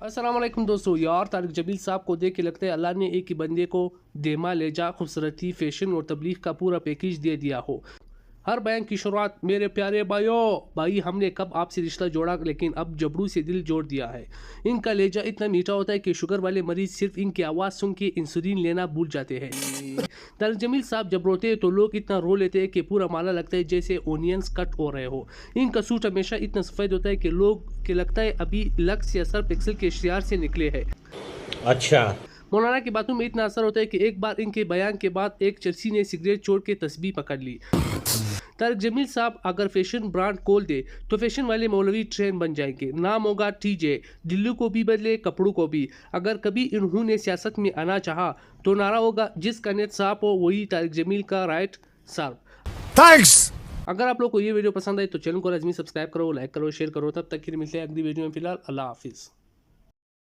अस्सलाम वालेकुम दोस्तों। यार तारिक जमील साहब को देख के लगता है अल्लाह ने एक ही बंदे को देमा लेजा खूबसूरती फैशन और तबलीग का पूरा पैकेज दे दिया हो। हर बयान की शुरुआत मेरे प्यारे भाई हमने कब आपसे रिश्ता जोड़ा लेकिन अब जबड़ू से दिल जोड़ दिया है। इनका लेजा इतना मीठा होता है कि शुगर वाले मरीज सिर्फ इनकी आवाज़ सुन के इंसुलिन लेना भूल जाते हैं। तारिक जमील साहब जब रोते हैं तो लोग इतना रो लेते हैं कि पूरा माला लगता है जैसे ओनियंस कट हो रहे हो। इनका सूट हमेशा इतना सफ़ेद होता है कि लोग के लगता है अभी लक्स या सर्फ एक्सेल के शियार से निकले हैं। अच्छा, मौलाना की बातों में इतना असर होता है कि एक बार इनके बयान के बाद एक चर्सी ने सिगरेट छोड़ के तस्बीह पकड़ ली। तारिक जमील साहब अगर फैशन ब्रांड खोल दे तो फैशन वाले मौलवी ट्रेंड बन जाएंगे। नाम होगा टीजे, दिल्ली को भी बदले कपड़ों को भी। अगर कभी इन्होंने सियासत में आना चाहा तो नारा होगा जिसका नेत साफ हो वही तारिक जमील का राइट साहब। थैंक्स। अगर आप लोग को ये वीडियो पसंद आई तो चैनल को लाजमी सब्सक्राइब करो, लाइक करो, शेयर करो। तब तक फिर मिलते हैं अगली वीडियो में। फिलहाल अल्लाह हाफिज़।